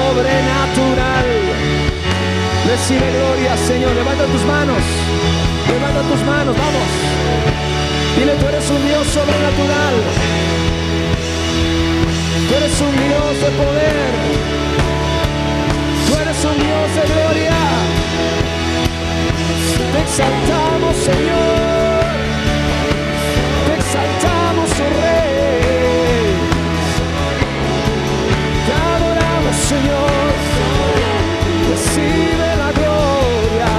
sobrenatural. Recibe gloria, Señor. Levanta tus manos. Levanta tus manos, vamos. Dile, tú eres un Dios sobrenatural. Tú eres un Dios de poder. Tú eres un Dios de gloria. Te exaltamos, Señor. Te exaltamos, oh Rey. Te adoramos, Señor. Recibe la gloria.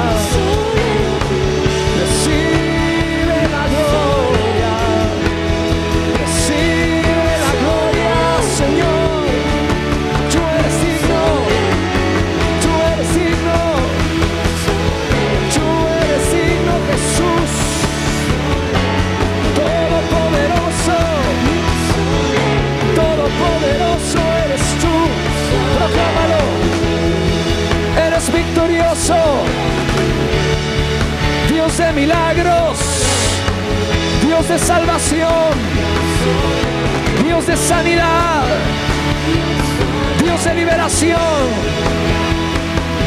Recibe la gloria. Recibe la gloria, Señor. Tú eres digno. Tú eres digno. Tú eres digno, Jesús. Todopoderoso. Todopoderoso eres tú. Proclámalo. Eres victorioso, Dios de milagros, Dios de salvación, Dios de sanidad, Dios de liberación,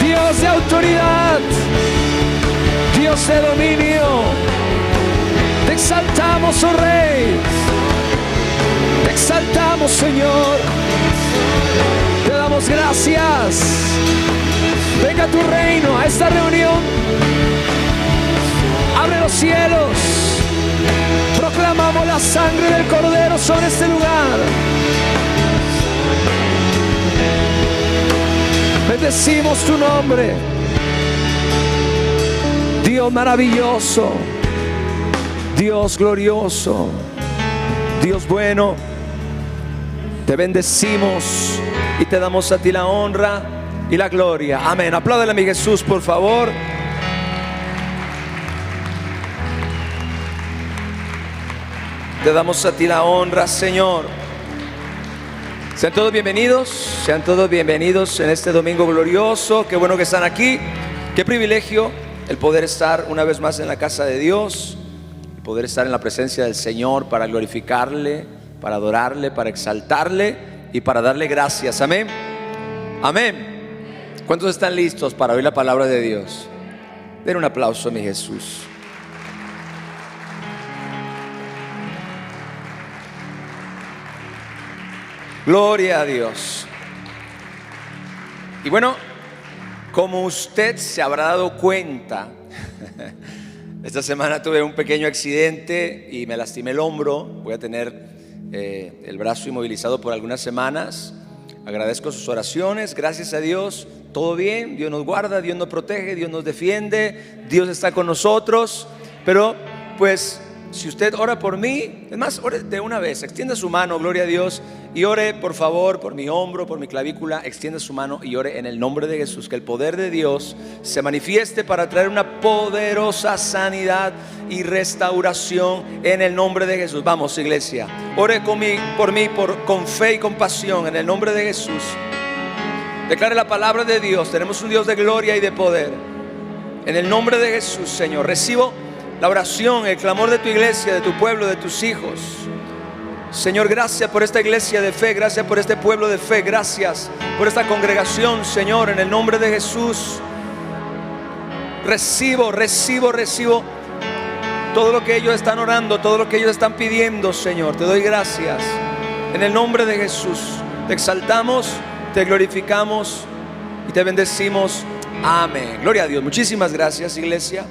Dios de autoridad, Dios de dominio. Te exaltamos, oh Rey, te exaltamos, Señor, te damos gracias. Venga a tu reino, a esta reunión. Abre los cielos. Proclamamos la sangre del Cordero sobre este lugar. Bendecimos tu nombre. Dios maravilloso, Dios glorioso, Dios bueno. Te bendecimos y te damos a ti la honra y la gloria. Amén. Apláudale a mi Jesús, por favor. Te damos a ti la honra, Señor. Sean todos bienvenidos en este domingo glorioso. Qué bueno que están aquí. Qué privilegio el poder estar una vez más en la casa de Dios, el poder estar en la presencia del Señor para glorificarle, para adorarle, para exaltarle y para darle gracias. Amén. Amén. ¿Cuántos están listos para oír la palabra de Dios? Den un aplauso a mi Jesús. Gloria a Dios. Y bueno, como usted se habrá dado cuenta, esta semana tuve un pequeño accidente y me lastimé el hombro. Voy a tener el brazo inmovilizado por algunas semanas. Agradezco sus oraciones, gracias a Dios, todo bien. Dios nos guarda, Dios nos protege, Dios nos defiende, Dios está con nosotros. Pero pues si usted ora por mí, es más, ore de una vez, extienda su mano, gloria a Dios, y ore por favor por mi hombro, por mi clavícula. Extienda su mano y ore en el nombre de Jesús, que el poder de Dios se manifieste para traer una poderosa sanidad y restauración en el nombre de Jesús. Vamos, iglesia, ore por mí con fe y compasión en el nombre de Jesús. Declare la palabra de Dios. Tenemos un Dios de gloria y de poder. En el nombre de Jesús, Señor, recibo la oración, el clamor de tu iglesia, de tu pueblo, de tus hijos. Señor, gracias por esta iglesia de fe, gracias por este pueblo de fe, gracias por esta congregación, Señor, en el nombre de Jesús. Recibo todo lo que ellos están orando, todo lo que ellos están pidiendo, Señor. Te doy gracias en el nombre de Jesús. Te exaltamos, te glorificamos y te bendecimos. Amén. Gloria a Dios. Muchísimas gracias, iglesia.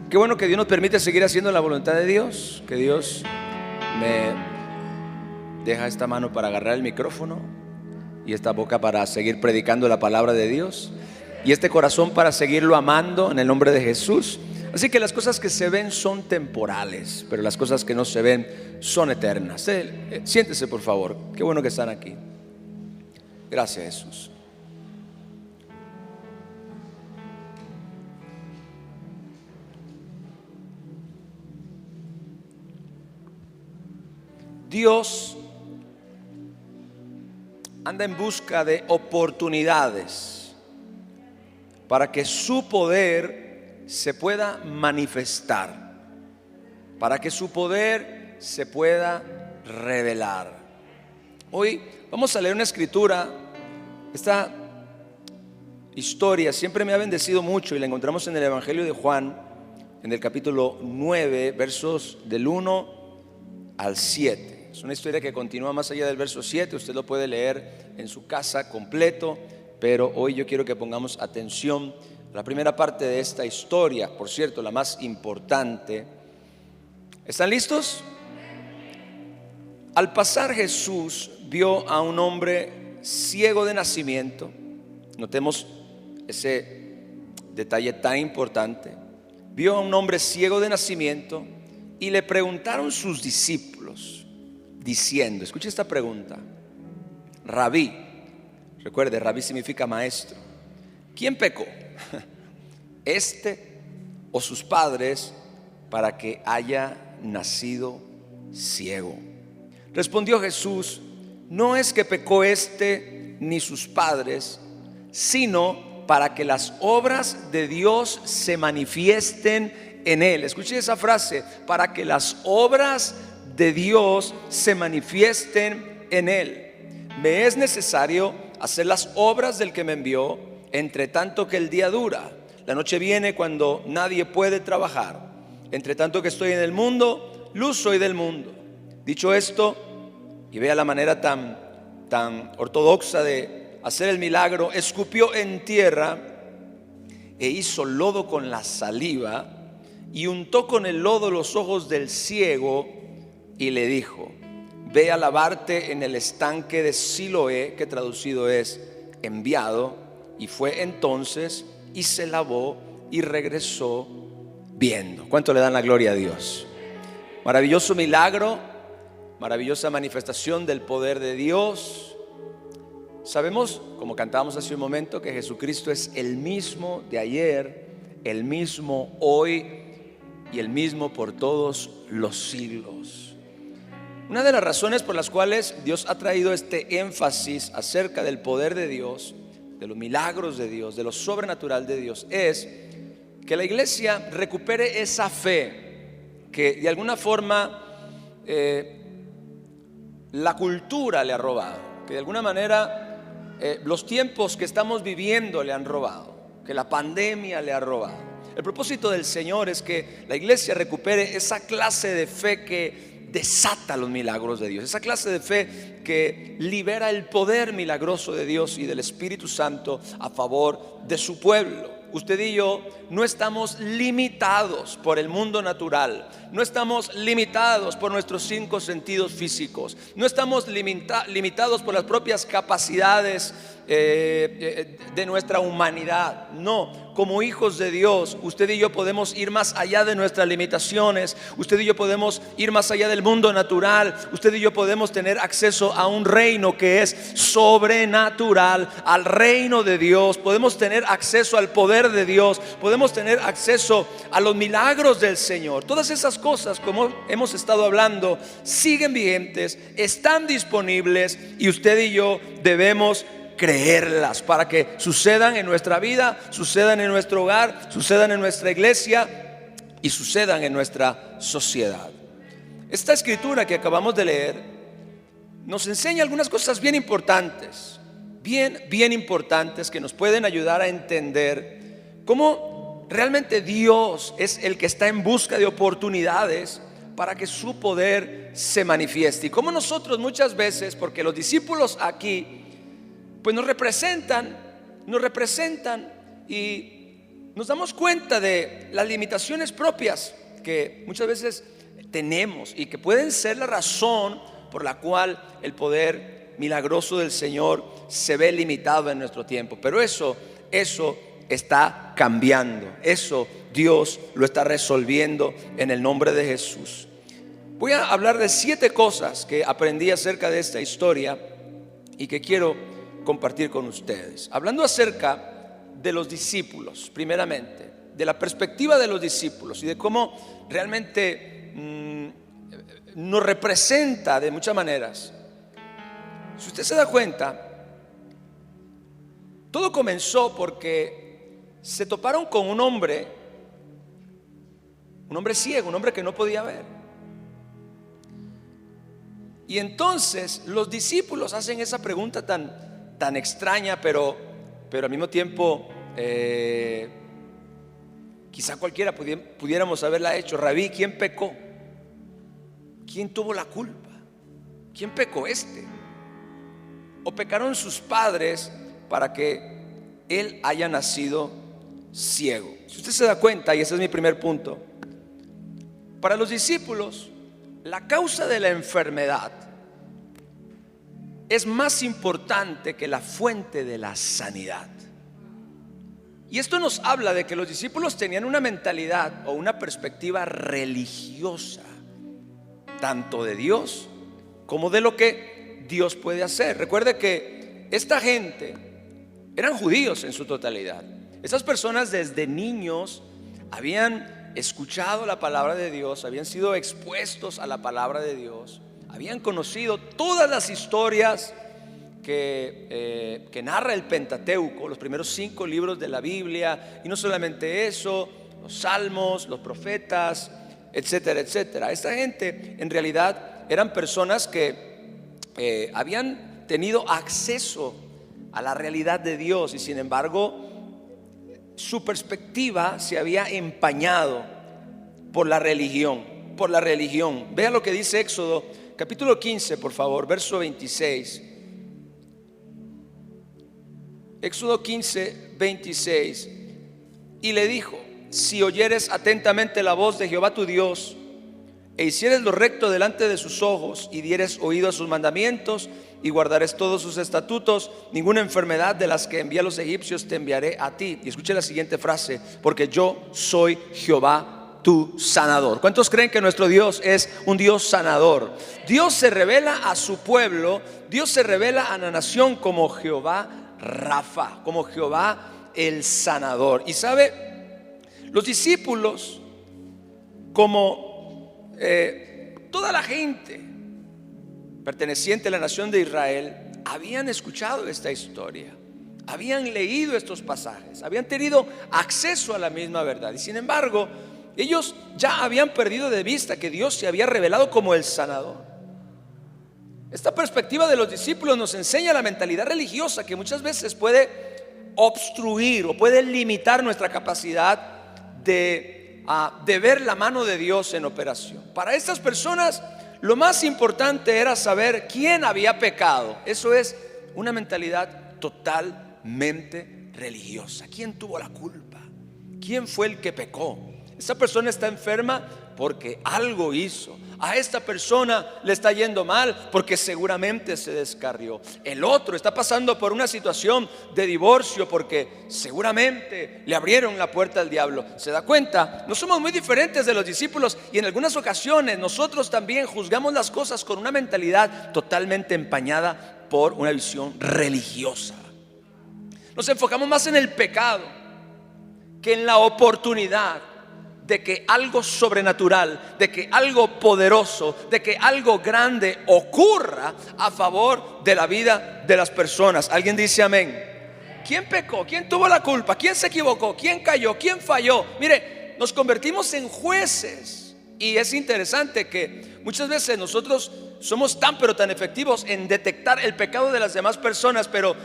Qué bueno que Dios nos permite seguir haciendo la voluntad de Dios. Que Dios me deja esta mano para agarrar el micrófono y esta boca para seguir predicando la palabra de Dios, y este corazón para seguirlo amando en el nombre de Jesús. Así que las cosas que se ven son temporales, pero las cosas que no se ven son eternas. Siéntese, por favor. Qué bueno que están aquí. Gracias, Jesús. Dios anda en busca de oportunidades para que su poder se pueda manifestar, para que su poder se pueda revelar. Hoy vamos a leer una escritura Esta historia siempre me ha bendecido mucho y la encontramos en el Evangelio de Juan, en el capítulo 9, versos del 1 al 7. Es una historia que continúa más allá del verso 7, usted lo puede leer en su casa completo, pero hoy yo quiero que pongamos atención a la primera parte de esta historia, por cierto, la más importante. ¿Están listos? Al pasar Jesús vio a un hombre ciego de nacimiento. Notemos ese detalle tan importante. Vio a un hombre ciego de nacimiento y le preguntaron sus discípulos, diciendo, escuche esta pregunta: Rabí, recuerde, Rabí significa maestro, ¿quién pecó? ¿Este o sus padres para que haya nacido ciego? Respondió Jesús: no es que pecó este ni sus padres, sino para que las obras de Dios se manifiesten en él. Escuche esa frase: para que las obras de Dios se manifiesten en él. Me es necesario hacer las obras del que me envió, entre tanto que el día dura. La noche viene cuando nadie puede trabajar. Entre tanto que estoy en el mundo, luz soy del mundo. Dicho esto, y vea la manera tan ortodoxa de hacer el milagro, escupió en tierra e hizo lodo con la saliva y untó con el lodo los ojos del ciego y le dijo: ve a lavarte en el estanque de Siloé, que traducido es enviado. Y fue entonces y se lavó y regresó viendo. ¿Cuánto le dan la gloria a Dios? Maravilloso milagro, maravillosa manifestación del poder de Dios. Sabemos, como cantábamos hace un momento, que Jesucristo es el mismo de ayer, el mismo hoy y el mismo por todos los siglos. Una de las razones por las cuales Dios ha traído este énfasis acerca del poder de Dios, de los milagros de Dios, de lo sobrenatural de Dios, es que la iglesia recupere esa fe que de alguna forma la cultura le ha robado, que de alguna manera los tiempos que estamos viviendo le han robado, que la pandemia le ha robado. El propósito del Señor es que la iglesia recupere esa clase de fe que desata los milagros de Dios, esa clase de fe que libera el poder milagroso de Dios y del Espíritu Santo a favor de su pueblo. Usted y yo no estamos limitados por el mundo natural, no estamos limitados por nuestros 5 sentidos físicos, no estamos limitados por las propias capacidades de nuestra humanidad. No, como hijos de Dios, usted y yo podemos ir más allá de nuestras limitaciones. Usted y yo podemos ir más allá del mundo natural. Usted y yo podemos tener acceso a un reino que es sobrenatural, al reino de Dios. Podemos tener acceso al poder de Dios, podemos tener acceso a los milagros del Señor. Todas esas cosas, como hemos estado hablando, siguen vigentes, están disponibles, y usted y yo debemos creerlas para que sucedan en nuestra vida, sucedan en nuestro hogar, sucedan en nuestra iglesia y sucedan en nuestra sociedad. Esta escritura que acabamos de leer nos enseña algunas cosas bien importantes, bien importantes, que nos pueden ayudar a entender cómo realmente Dios es el que está en busca de oportunidades para que su poder se manifieste. Y como nosotros muchas veces, porque los discípulos aquí pues nos representan y nos damos cuenta de las limitaciones propias que muchas veces tenemos y que pueden ser la razón por la cual el poder milagroso del Señor se ve limitado en nuestro tiempo. Pero eso está cambiando, eso Dios lo está resolviendo en el nombre de Jesús. Voy a hablar de 7 cosas que aprendí acerca de esta historia y que quiero compartir con ustedes. Hablando acerca de los discípulos, primeramente, de la perspectiva de los discípulos y de cómo realmente nos representa de muchas maneras. Si usted se da cuenta, todo comenzó porque se toparon con un hombre ciego, un hombre que no podía ver. Y entonces los discípulos hacen esa pregunta tan tan extraña, pero al mismo tiempo quizá cualquiera pudiéramos haberla hecho. Rabí, ¿quién pecó? ¿Quién tuvo la culpa? ¿Quién pecó ¿O pecaron sus padres para que él haya nacido ciego? Si usted se da cuenta, y ese es mi primer punto, para los discípulos la causa de la enfermedad es más importante que la fuente de la sanidad. Y esto nos habla de que los discípulos tenían una mentalidad o una perspectiva religiosa, tanto de Dios como de lo que Dios puede hacer. Recuerde que esta gente eran judíos en su totalidad. Esas personas desde niños habían escuchado la palabra de Dios, habían sido expuestos a la palabra de Dios, habían conocido todas las historias que narra el Pentateuco, los primeros 5 libros de la Biblia, y no solamente eso, los salmos, los profetas, etcétera, etcétera. Esta gente en realidad eran personas que habían tenido acceso a la realidad de Dios, y sin embargo su perspectiva se había empañado por la religión. Vea lo que dice Éxodo capítulo 15, por favor, verso 26. Éxodo 15, 26. Y le dijo: si oyeres atentamente la voz de Jehová tu Dios, e hicieres lo recto delante de sus ojos, y dieres oído a sus mandamientos, y guardares todos sus estatutos, ninguna enfermedad de las que envía a los egipcios te enviaré a ti. Y escuche la siguiente frase: porque yo soy Jehová tu sanador. ¿Cuántos creen que nuestro Dios es un Dios sanador? Dios se revela a su pueblo, Dios se revela a la nación como Jehová Rafa, como Jehová el sanador. Y sabe, los discípulos, como toda la gente perteneciente a la nación de Israel, habían escuchado esta historia, habían leído estos pasajes, habían tenido acceso a la misma verdad, y sin embargo ellos ya habían perdido de vista que Dios se había revelado como el sanador. Esta perspectiva de los discípulos nos enseña la mentalidad religiosa que muchas veces puede obstruir o puede limitar nuestra capacidad de ver la mano de Dios en operación. Para estas personas lo más importante era saber quién había pecado. Eso es una mentalidad totalmente religiosa. ¿Quién tuvo la culpa? ¿Quién fue el que pecó? Esta persona está enferma porque algo hizo. A esta persona le está yendo mal porque seguramente se descarrió. El otro está pasando por una situación de divorcio porque seguramente le abrieron la puerta al diablo. ¿Se da cuenta? No somos muy diferentes de los discípulos, y en algunas ocasiones nosotros también juzgamos las cosas con una mentalidad totalmente empañada por una visión religiosa. Nos enfocamos más en el pecado que en la oportunidad de que algo sobrenatural, de que algo poderoso, de que algo grande ocurra a favor de la vida de las personas. ¿Alguien dice amén? ¿Quién pecó? ¿Quién tuvo la culpa? ¿Quién se equivocó? ¿Quién cayó? ¿Quién falló? Mire, nos convertimos en jueces, y es interesante que muchas veces nosotros somos tan efectivos en detectar el pecado de las demás personas, pero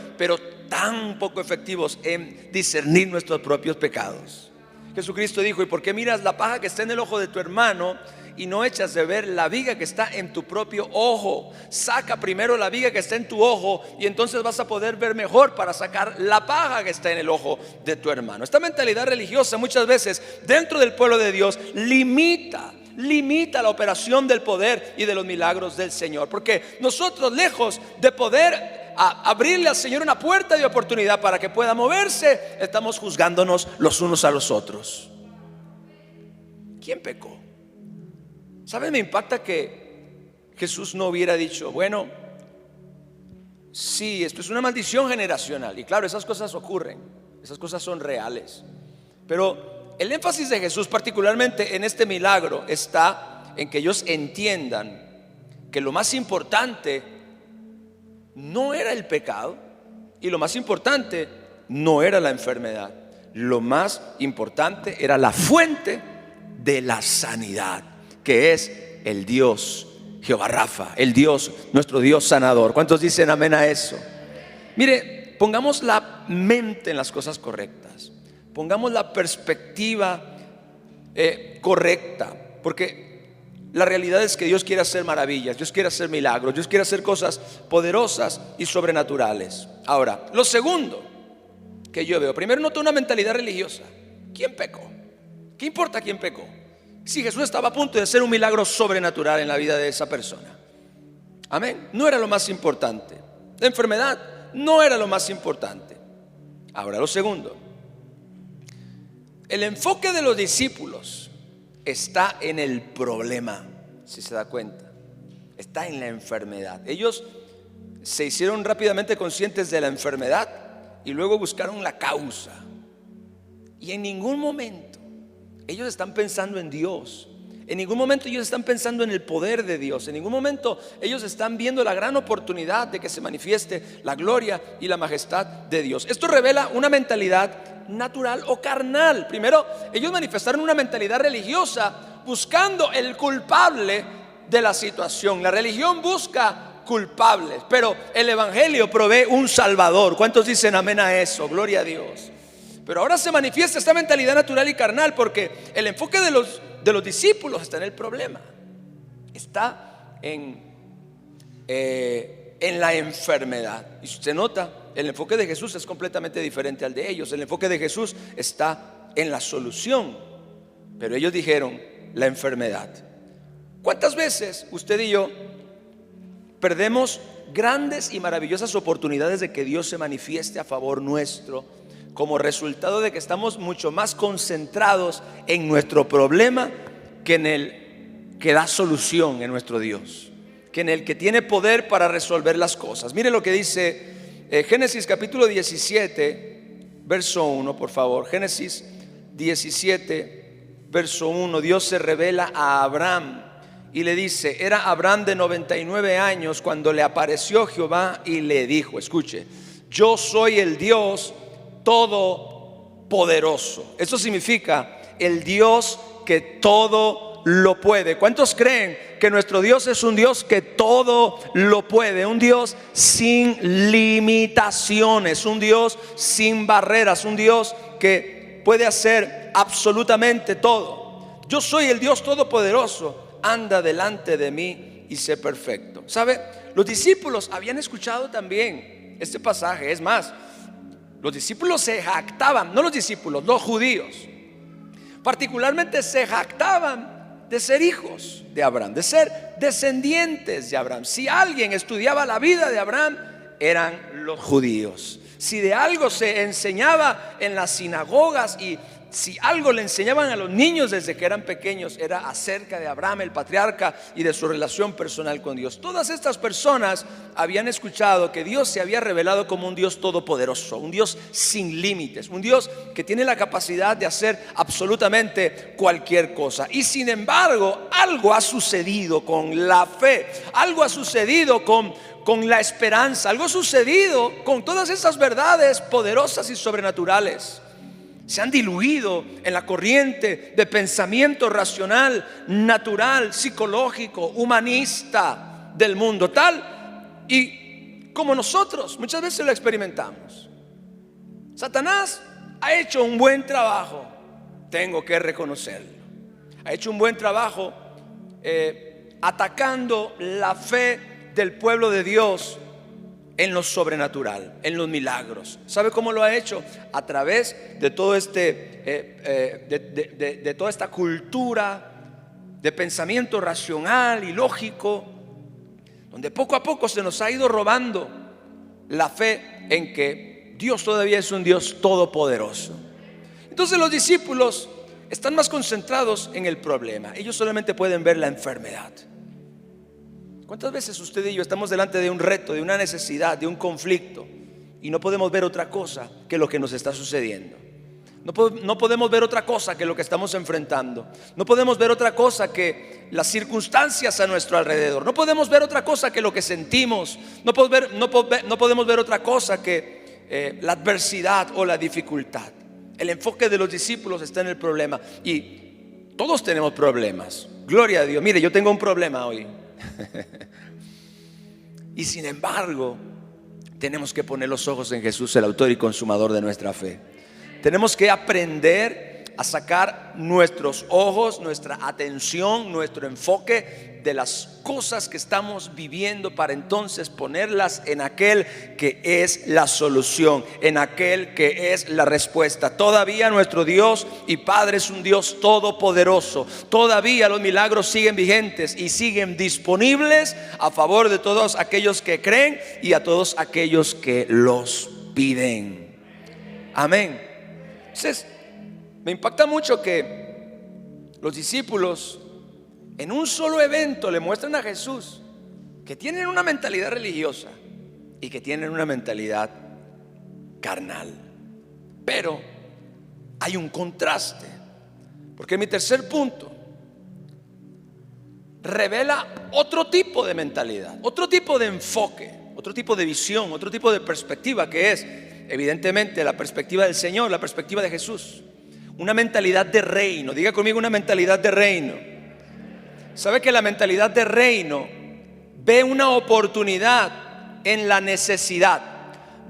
tan poco efectivos en discernir nuestros propios pecados. Jesucristo dijo: ¿y por qué miras la paja que está en el ojo de tu hermano y no echas de ver la viga que está en tu propio ojo? Saca primero la viga que está en tu ojo, y entonces vas a poder ver mejor para sacar la paja que está en el ojo de tu hermano. Esta mentalidad religiosa muchas veces dentro del pueblo de Dios limita la operación del poder y de los milagros del Señor, porque nosotros, lejos de poder abrirle al Señor una puerta de oportunidad para que pueda moverse, estamos juzgándonos los unos a los otros. ¿Quién pecó? ¿Saben? Me impacta que Jesús no hubiera dicho: bueno, sí, esto es una maldición generacional. Y claro, esas cosas ocurren, esas cosas son reales, pero el énfasis de Jesús, particularmente en este milagro, está en que ellos entiendan que lo más importante no era el pecado, y lo más importante no era la enfermedad. Lo más importante era la fuente de la sanidad, que es el Dios Jehová Rafa, el Dios, nuestro Dios sanador. ¿Cuántos dicen amén a eso? Mire, pongamos la mente en las cosas correctas. Pongamos la perspectiva correcta, porque la realidad es que Dios quiere hacer maravillas, Dios quiere hacer milagros, Dios quiere hacer cosas poderosas y sobrenaturales. Ahora, lo segundo que yo veo, primero noto una mentalidad religiosa. ¿Quién pecó? ¿Qué importa quién pecó? Si Jesús estaba a punto de hacer un milagro sobrenatural en la vida de esa persona. Amén. No era lo más importante. La enfermedad no era lo más importante. Ahora, lo segundo, el enfoque de los discípulos está en el problema, si se da cuenta. Está en la enfermedad. Ellos se hicieron rápidamente conscientes de la enfermedad y luego buscaron la causa. Y en ningún momento ellos están pensando en Dios. En ningún momento ellos están pensando en el poder de Dios. En ningún momento ellos están viendo la gran oportunidad de que se manifieste la gloria y la majestad de Dios. Esto revela una mentalidad natural o carnal. Primero, ellos manifestaron una mentalidad religiosa buscando el culpable de la situación. La religión busca culpables, pero el evangelio provee un salvador. ¿Cuántos dicen amén a eso? Gloria a Dios. Pero ahora se manifiesta esta mentalidad natural y carnal porque el enfoque de los discípulos está en el problema. Está en la enfermedad. Y si usted nota, el enfoque de Jesús es completamente diferente al de ellos. El enfoque de Jesús está en la solución, pero ellos dijeron la enfermedad. ¿Cuántas veces usted y yo perdemos grandes y maravillosas oportunidades de que Dios se manifieste a favor nuestro como resultado de que estamos mucho más concentrados en nuestro problema que en el que da solución, en nuestro Dios, que en el que tiene poder para resolver las cosas? Mire lo que dice Génesis capítulo 17, verso 1, por favor. Génesis 17, verso 1. Dios se revela a Abraham y le dice, era Abraham de 99 años cuando le apareció Jehová y le dijo, escuche, yo soy el Dios todopoderoso. Eso significa el Dios que todo lo puede. ¿Cuántos creen que nuestro Dios es un Dios que todo lo puede? Un Dios sin limitaciones, un Dios sin barreras, un Dios que puede hacer absolutamente todo. Yo soy el Dios todopoderoso, anda delante de mí y sé perfecto. ¿Sabe? Los discípulos habían escuchado también este pasaje. Es más, los discípulos se jactaban, no los discípulos, los judíos particularmente se jactaban de ser hijos de Abraham, de ser descendientes de Abraham. Si alguien estudiaba la vida de Abraham, eran los judíos. Si de algo se enseñaba en las sinagogas y si algo le enseñaban a los niños desde que eran pequeños, era acerca de Abraham, el patriarca, y de su relación personal con Dios. Todas estas personas habían escuchado que Dios se había revelado como un Dios todopoderoso, un Dios sin límites, un Dios que tiene la capacidad de hacer absolutamente cualquier cosa. Y sin embargo, algo ha sucedido con la fe, algo ha sucedido con la esperanza, algo ha sucedido con todas esas verdades poderosas y sobrenaturales. Se han diluido en la corriente de pensamiento racional, natural, psicológico, humanista del mundo, tal y como nosotros muchas veces lo experimentamos. Satanás ha hecho un buen trabajo, tengo que reconocerlo. Ha hecho un buen trabajo atacando la fe del pueblo de Dios en lo sobrenatural, en los milagros. ¿Sabe cómo lo ha hecho? A través de todo de toda esta cultura de pensamiento racional y lógico, donde poco a poco se nos ha ido robando la fe en que Dios todavía es un Dios todopoderoso. Entonces los discípulos están más concentrados en el problema. Ellos solamente pueden ver la enfermedad. ¿Cuántas veces usted y yo estamos delante de un reto, de una necesidad, de un conflicto, y no podemos ver otra cosa que lo que nos está sucediendo? No podemos ver otra cosa que lo que estamos enfrentando. No podemos ver otra cosa que las circunstancias a nuestro alrededor. No podemos ver otra cosa que lo que sentimos. No podemos ver otra cosa que la adversidad o la dificultad. El enfoque de los discípulos está en el problema. Y todos tenemos problemas. Gloria a Dios. Mire, yo tengo un problema hoy. Y sin embargo, tenemos que poner los ojos en Jesús, el autor y consumador de nuestra fe. Tenemos que aprender a sacar nuestros ojos, nuestra atención, nuestro enfoque de las cosas que estamos viviendo para entonces ponerlas en aquel que es la solución, en aquel que es la respuesta. Todavía nuestro Dios y Padre es un Dios todopoderoso. Todavía los milagros siguen vigentes y siguen disponibles a favor de todos aquellos que creen y a todos aquellos que los piden. Amén. Entonces, me impacta mucho que los discípulos en un solo evento le muestran a Jesús que tienen una mentalidad religiosa y que tienen una mentalidad carnal. Pero hay un contraste, porque mi tercer punto revela otro tipo de mentalidad, otro tipo de enfoque, otro tipo de visión, otro tipo de perspectiva, que es evidentemente la perspectiva del Señor, la perspectiva de Jesús. Una mentalidad de reino. Diga conmigo, una mentalidad de reino. ¿Sabe que la mentalidad de reino ve una oportunidad en la necesidad?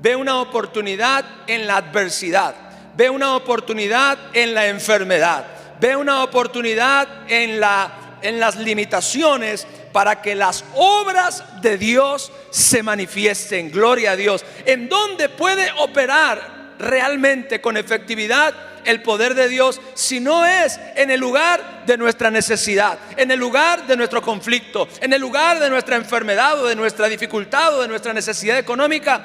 Ve una oportunidad en la adversidad. Ve una oportunidad en la enfermedad. Ve una oportunidad en las limitaciones para que las obras de Dios se manifiesten. Gloria a Dios. ¿En dónde puede operar realmente con efectividad el poder de Dios si no es en el lugar de nuestra necesidad, en el lugar de nuestro conflicto, en el lugar de nuestra enfermedad o de nuestra dificultad o de nuestra necesidad económica?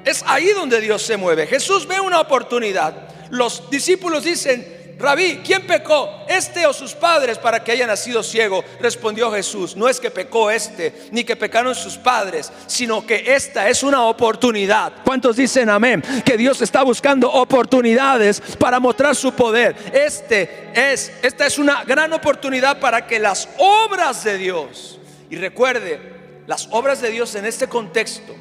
Es ahí donde Dios se mueve. Jesús ve una oportunidad. Los discípulos dicen: Rabí, ¿quién pecó, este o sus padres, para que haya nacido ciego? Respondió Jesús: no es que pecó este, ni que pecaron sus padres, sino que esta es una oportunidad. ¿Cuántos dicen amén? Que Dios está buscando oportunidades para mostrar su poder. Esta es una gran oportunidad para que las obras de Dios, y recuerde, las obras de Dios en este contexto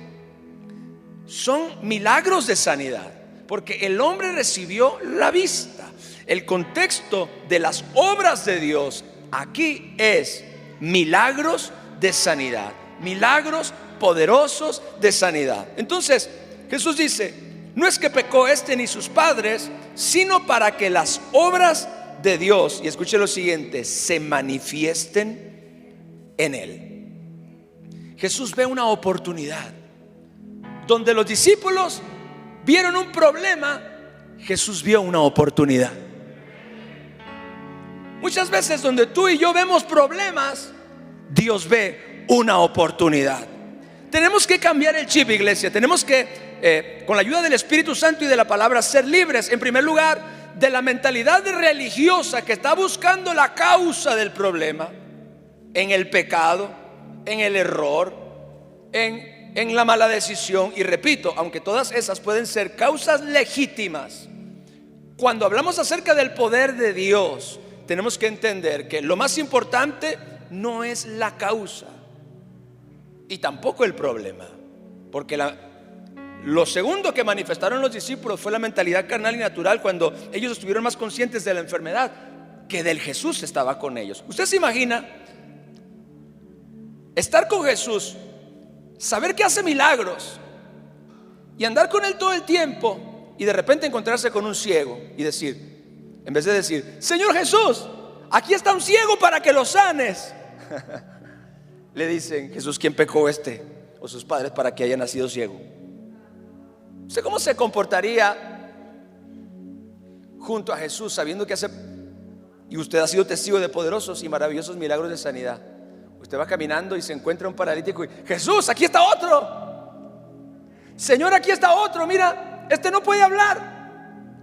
son milagros de sanidad, porque el hombre recibió la vista. El contexto de las obras de Dios aquí es milagros de sanidad, milagros poderosos de sanidad. Entonces Jesús dice: no es que pecó este ni sus padres, sino para que las obras de Dios, y escuche lo siguiente, se manifiesten en él. Jesús ve una oportunidad. Donde los discípulos vieron un problema, Jesús vio una oportunidad. Muchas veces donde tú y yo vemos problemas, Dios ve una oportunidad. Tenemos que cambiar el chip, iglesia. Tenemos que, con la ayuda del Espíritu Santo y de la palabra, ser libres, en primer lugar, de la mentalidad religiosa que está buscando la causa del problema en el pecado, en el error, en la mala decisión. Y repito, aunque todas esas pueden ser causas legítimas, cuando hablamos acerca del poder de Dios, tenemos que entender que lo más importante no es la causa y tampoco el problema, porque lo segundo que manifestaron los discípulos fue la mentalidad carnal y natural, cuando ellos estuvieron más conscientes de la enfermedad que del Jesús que estaba con ellos. ¿Usted se imagina estar con Jesús, saber que hace milagros y andar con Él todo el tiempo, y de repente encontrarse con un ciego y decir, en vez de decir: Señor Jesús, aquí está un ciego para que lo sanes, le dicen: Jesús, ¿quién pecó este o sus padres para que haya nacido ciego? ¿Usted cómo se comportaría junto a Jesús, sabiendo que hace, y usted ha sido testigo de poderosos y maravillosos milagros de sanidad? Usted va caminando y se encuentra un paralítico y: Jesús, aquí está otro. Señor, aquí está otro. Mira, este no puede hablar.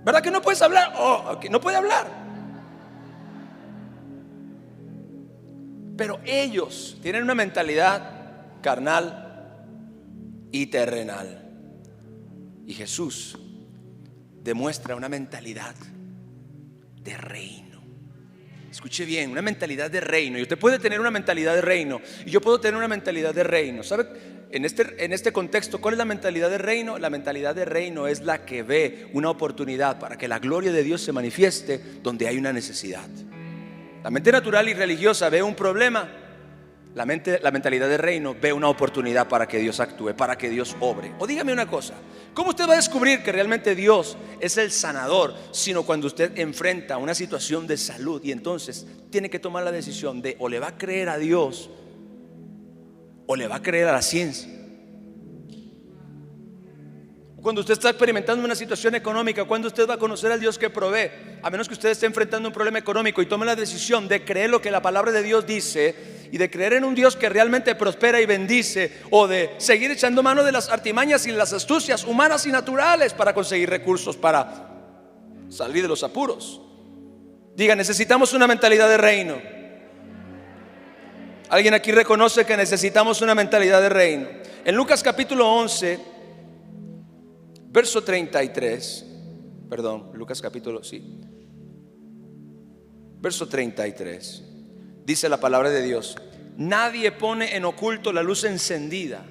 ¿Verdad que no puedes hablar? Oh, okay, no puede hablar. Pero ellos tienen una mentalidad carnal y terrenal, y Jesús demuestra una mentalidad de reino. Escuche bien, una mentalidad de reino. Y usted puede tener una mentalidad de reino, y yo puedo tener una mentalidad de reino. ¿Sabe? En este contexto, ¿cuál es la mentalidad de reino? La mentalidad de reino es la que ve una oportunidad para que la gloria de Dios se manifieste donde hay una necesidad. La mente natural y religiosa ve un problema La mentalidad de reino ve una oportunidad para que Dios actúe, para que Dios obre. O dígame una cosa, ¿cómo usted va a descubrir que realmente Dios es el sanador? Sino cuando usted enfrenta una situación de salud y entonces tiene que tomar la decisión de o le va a creer a Dios o le va a creer a la ciencia. Cuando usted está experimentando una situación económica, cuando usted va a conocer al Dios que provee, a menos que usted esté enfrentando un problema económico y tome la decisión de creer lo que la palabra de Dios dice y de creer en un Dios que realmente prospera y bendice, o de seguir echando mano de las artimañas y las astucias humanas y naturales para conseguir recursos para salir de los apuros. Diga, necesitamos una mentalidad de reino. ¿Alguien aquí reconoce que necesitamos una mentalidad de reino? En Lucas capítulo 11, verso 33, Lucas capítulo, verso 33, dice la palabra de Dios: nadie pone en oculto la luz encendida,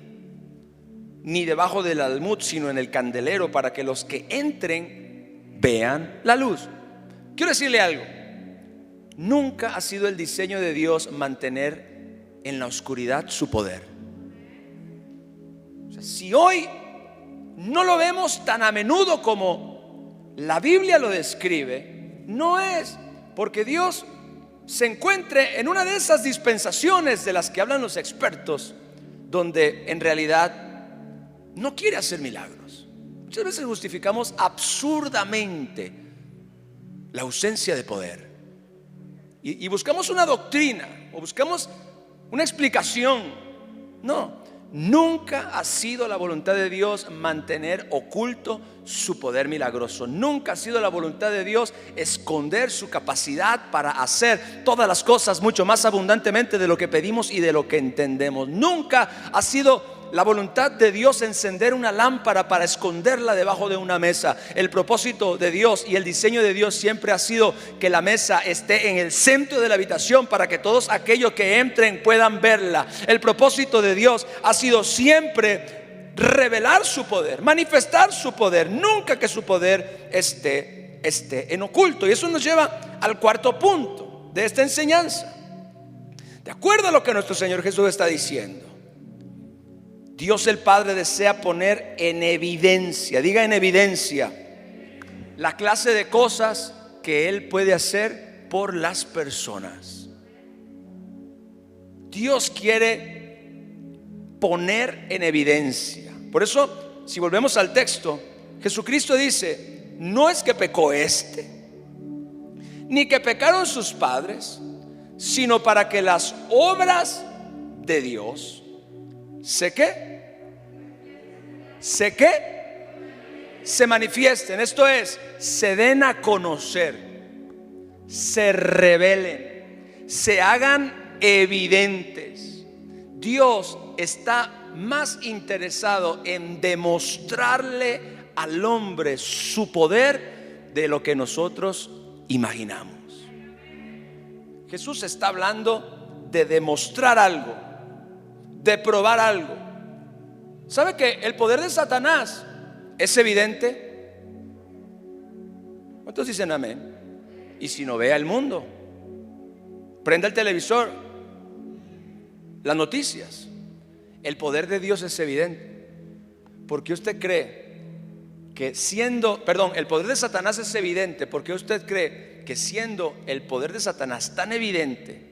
ni debajo del almud, sino en el candelero, para que los que entren vean la luz. Quiero decirle algo: nunca ha sido el diseño de Dios mantener en la oscuridad su poder. O sea, si hoy no lo vemos tan a menudo como la Biblia lo describe, no es porque Dios se encuentre en una de esas dispensaciones de las que hablan los expertos, donde en realidad no quiere hacer milagros. Muchas veces justificamos absurdamente la ausencia de poder y buscamos una doctrina o buscamos una explicación. No, nunca ha sido la voluntad de Dios mantener oculto su poder milagroso. Nunca ha sido la voluntad de Dios esconder su capacidad para hacer todas las cosas mucho más abundantemente de lo que pedimos y de lo que entendemos. Nunca ha sido la voluntad de Dios encender una lámpara para esconderla debajo de una mesa. El propósito de Dios y el diseño de Dios siempre ha sido que la mesa esté en el centro de la habitación para que todos aquellos que entren puedan verla. El propósito de Dios ha sido siempre revelar su poder, manifestar su poder, nunca que su poder esté en oculto. Y eso nos lleva al cuarto punto de esta enseñanza. De acuerdo a lo que nuestro Señor Jesús está diciendo, Dios el Padre desea poner en evidencia, diga en evidencia, la clase de cosas que Él puede hacer por las personas. Dios quiere poner en evidencia. Por eso, si volvemos al texto, Jesucristo dice: no es que pecó ni que pecaron sus padres, sino para que las obras de Dios se manifiesten, esto es, se den a conocer, se revelen, se hagan evidentes. Dios está más interesado en demostrarle al hombre su poder de lo que nosotros imaginamos. Jesús está hablando de demostrar algo, de probar algo. ¿Sabe que el poder de Satanás es evidente? ¿Cuántos dicen amén? Y si no, vea el mundo, prenda el televisor, las noticias. El poder de Dios es evidente. ¿Por qué usted cree que el poder de Satanás es evidente? Porque usted cree que siendo el poder de Satanás tan evidente,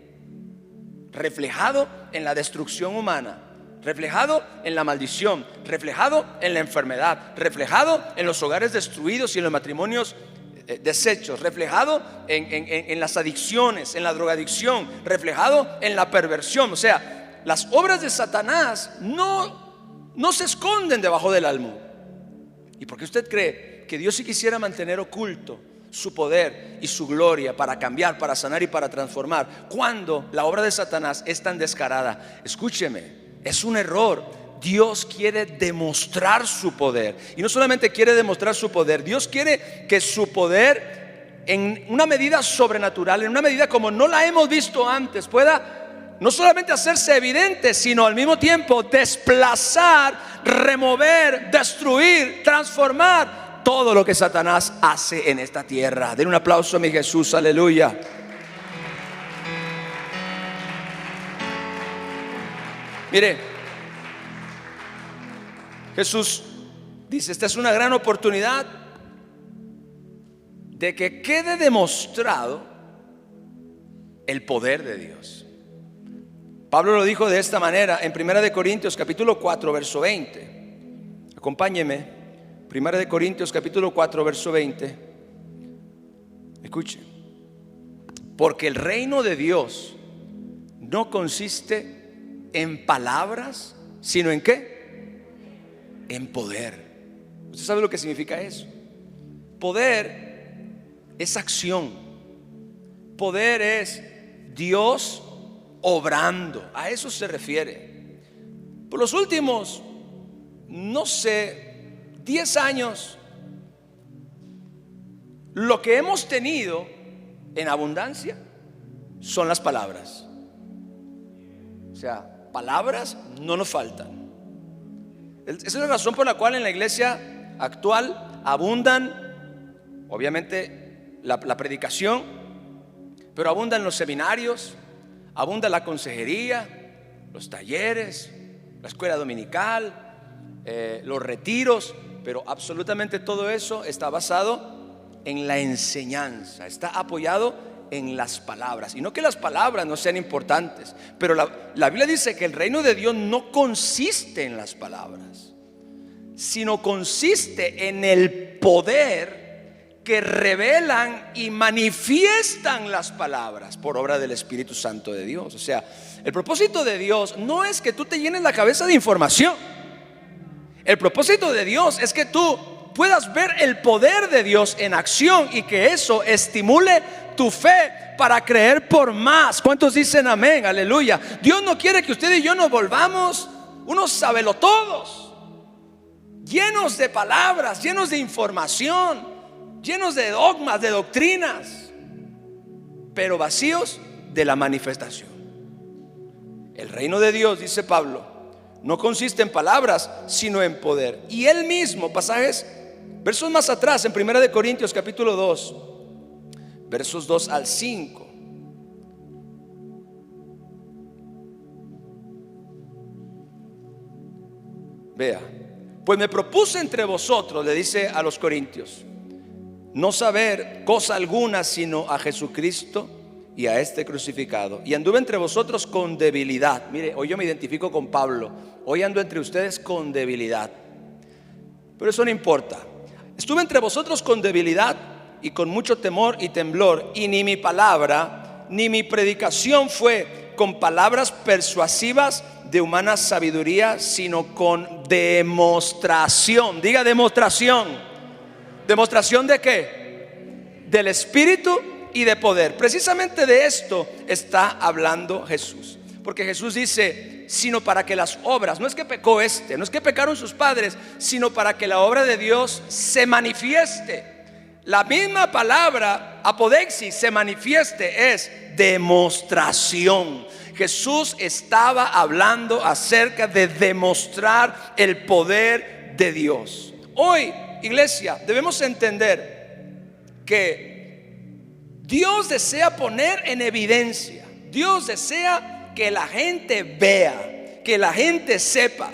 reflejado en la destrucción humana, reflejado en la maldición, reflejado en la enfermedad, reflejado en los hogares destruidos y en los matrimonios deshechos, reflejado en las adicciones, en la drogadicción, reflejado en la perversión? O sea, las obras de Satanás no se esconden debajo del almud. ¿Y por qué usted cree que Dios, si quisiera mantener oculto su poder y su gloria para cambiar, para sanar y para transformar, cuando la obra de Satanás es tan descarada? Escúcheme, es un error. Dios quiere demostrar su poder. Y no solamente quiere demostrar su poder, Dios quiere que su poder, en una medida sobrenatural, en una medida como no la hemos visto antes, pueda no solamente hacerse evidente, sino al mismo tiempo desplazar, remover, destruir, transformar todo lo que Satanás hace en esta tierra. Den un aplauso a mi Jesús, aleluya. Mire, Jesús dice, esta es una gran oportunidad de que quede demostrado el poder de Dios. Pablo lo dijo de esta manera en 1 Corintios capítulo 4 verso 20. Acompáñeme, 1 Corintios capítulo 4 verso 20. Escuche, porque el reino de Dios no consiste en palabras, sino en ¿qué? En poder. ¿Usted sabe lo que significa eso? Poder es acción. Poder es Dios obrando. A eso se refiere. Por los últimos, no sé, 10 años, lo que hemos tenido en abundancia son las palabras. O sea, palabras no nos faltan. Esa es la razón por la cual en la iglesia actual abundan, obviamente, la predicación, pero abundan los seminarios, abunda la consejería, los talleres, la escuela dominical, los retiros, pero absolutamente todo eso está basado en la enseñanza, está apoyado en las palabras. Y no que las palabras no sean importantes, pero la Biblia dice que el reino de Dios no consiste en las palabras, sino consiste en el poder que revelan y manifiestan las palabras por obra del Espíritu Santo de Dios. O sea, el propósito de Dios no es que tú te llenes la cabeza de información. El propósito de Dios es que tú puedas ver el poder de Dios en acción y que eso estimule tu fe para creer por más. ¿Cuántos dicen amén? Aleluya. Dios no quiere que usted y yo nos volvamos unos sabelotodos, llenos de palabras, llenos de información, llenos de dogmas, de doctrinas, pero vacíos de la manifestación. El reino de Dios, dice Pablo, no consiste en palabras, sino en poder. Y él mismo, pasajes, versos más atrás, en 1 Corintios capítulo 2, versos 2 al 5. Vea, pues me propuse entre vosotros, le dice a los corintios, no saber cosa alguna sino a Jesucristo y a este crucificado. Y anduve entre vosotros con debilidad. Mire, hoy yo me identifico con Pablo. Hoy ando entre ustedes con debilidad, pero eso no importa. Estuve entre vosotros con debilidad y con mucho temor y temblor, y ni mi palabra ni mi predicación fue con palabras persuasivas de humana sabiduría, sino con demostración. Diga demostración. ¿Demostración de qué? Del Espíritu y de poder. Precisamente de esto está hablando Jesús, porque Jesús dice, sino para que las obras, no es que pecó no es que pecaron sus padres, sino para que la obra de Dios se manifieste. La misma palabra apodexis, se manifieste, es demostración. Jesús estaba hablando acerca de demostrar el poder de Dios. Hoy, iglesia, debemos entender que Dios desea poner en evidencia, Dios desea que la gente vea, que la gente sepa,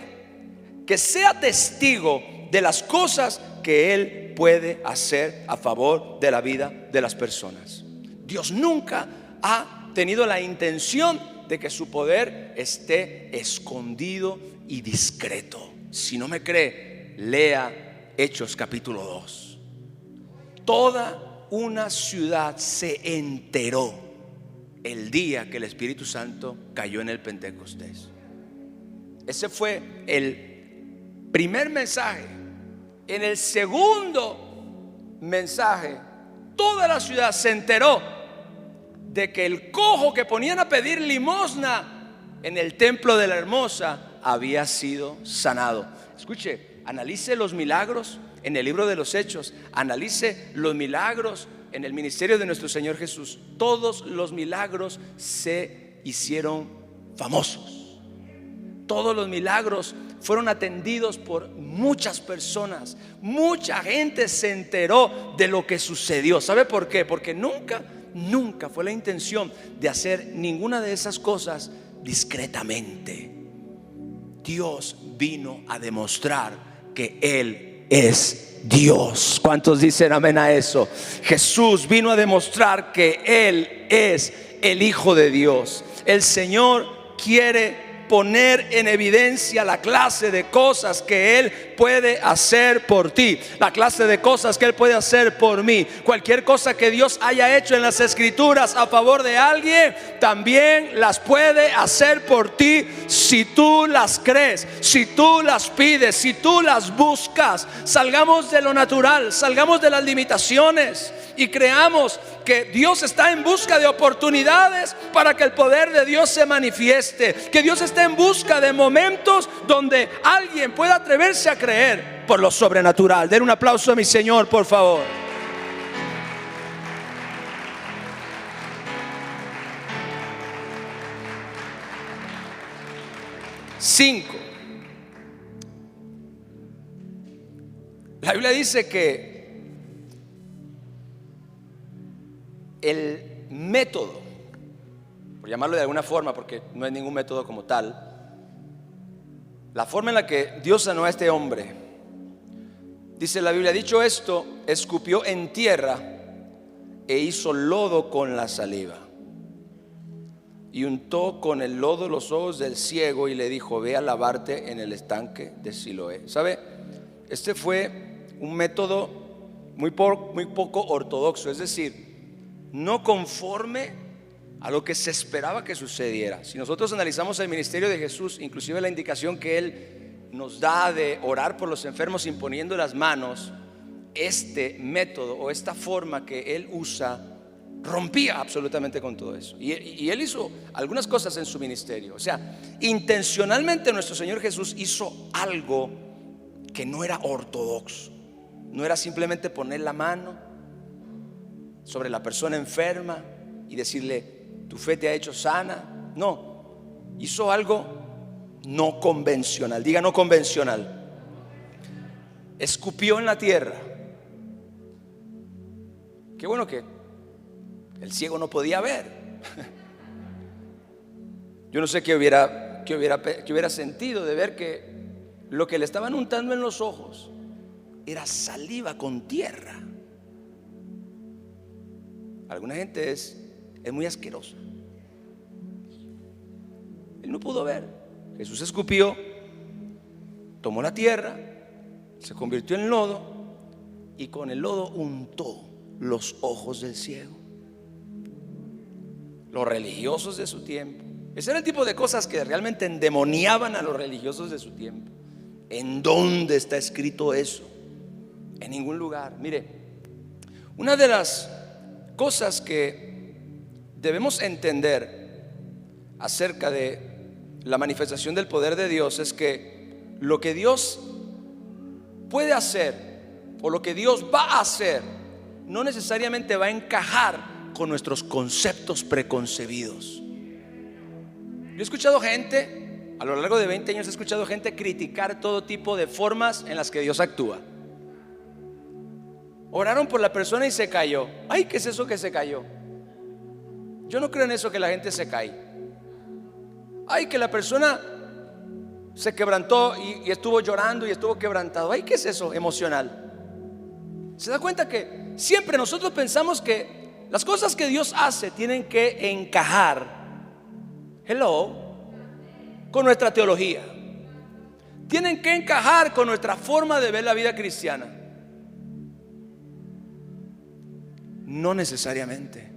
que sea testigo de las cosas que Él puede hacer a favor de la vida de las personas. Dios nunca ha tenido la intención de que su poder esté escondido y discreto. Si no me cree, lea Hechos capítulo 2. Toda una ciudad se enteró el día que el Espíritu Santo cayó en el Pentecostés. Ese fue el primer mensaje. En el segundo mensaje, toda la ciudad se enteró de que el cojo que ponían a pedir limosna en el templo de la Hermosa había sido sanado. Escuche, analice los milagros en el libro de los Hechos, analice los milagros en el ministerio de nuestro Señor Jesús. Todos los milagros se hicieron famosos. Todos los milagros fueron atendidos por muchas personas. Mucha gente se enteró de lo que sucedió. ¿Sabe por qué? Porque nunca fue la intención de hacer ninguna de esas cosas discretamente. Dios vino a demostrar que Él es Dios. ¿Cuántos dicen amén a eso? Jesús vino a demostrar que Él es el Hijo de Dios. El Señor quiere poner en evidencia la clase de cosas que Él puede hacer por ti, la clase de cosas que Él puede hacer por mí. Cualquier cosa que Dios haya hecho en las Escrituras a favor de alguien, también las puede hacer por ti si tú las crees, si tú las pides, si tú las buscas. Salgamos de lo natural, salgamos de las limitaciones y creamos que Dios está en busca de oportunidades para que el poder de Dios se manifieste, que Dios está en busca de momentos donde alguien pueda atreverse a creer por lo sobrenatural. Den un aplauso a mi Señor, por favor. Cinco. La Biblia dice que el método, por llamarlo de alguna forma, porque no hay ningún método como tal, la forma en la que Dios sanó a este hombre, dice la Biblia, dicho esto, escupió en tierra e hizo lodo con la saliva y untó con el lodo los ojos del ciego y le dijo: ve a lavarte en el estanque de Siloé. ¿Sabe? Este fue un método muy poco ortodoxo, es decir, no conforme a lo que se esperaba que sucediera. Si nosotros analizamos el ministerio de Jesús, inclusive la indicación que Él nos da de orar por los enfermos imponiendo las manos, este método o esta forma que Él usa rompía absolutamente con todo eso. Y Él hizo algunas cosas en su ministerio. O sea, intencionalmente nuestro Señor Jesús hizo algo que no era ortodoxo. No era simplemente poner la mano sobre la persona enferma y decirle: tu fe te ha hecho sana. No, hizo algo no convencional. Diga: no convencional. Escupió en la tierra. Qué bueno que el ciego no podía ver. Yo no sé qué hubiera sentido de ver que lo que le estaban untando en los ojos era saliva con tierra. Alguna gente es muy asquerosa. Él no pudo ver. Jesús escupió, tomó la tierra, se convirtió en lodo y con el lodo untó los ojos del ciego. Los religiosos de su tiempo, ese era el tipo de cosas que realmente endemoniaban a los religiosos de su tiempo. ¿En dónde está escrito eso? En ningún lugar. Mire, una de las cosas que debemos entender acerca de la manifestación del poder de Dios es que lo que Dios puede hacer o lo que Dios va a hacer no necesariamente va a encajar con nuestros conceptos preconcebidos. Yo he escuchado gente, a lo largo de 20 años he escuchado gente criticar todo tipo de formas en las que Dios actúa. Oraron por la persona y se cayó. Ay, ¿qué es eso que se cayó? Yo no creo en eso que la gente se cae. Ay, que la persona se quebrantó y estuvo llorando y estuvo quebrantado. Ay, ¿qué es eso emocional? ¿Se da cuenta que siempre nosotros pensamos que las cosas que Dios hace tienen que encajar, con nuestra teología? Tienen que encajar con nuestra forma de ver la vida cristiana. No necesariamente.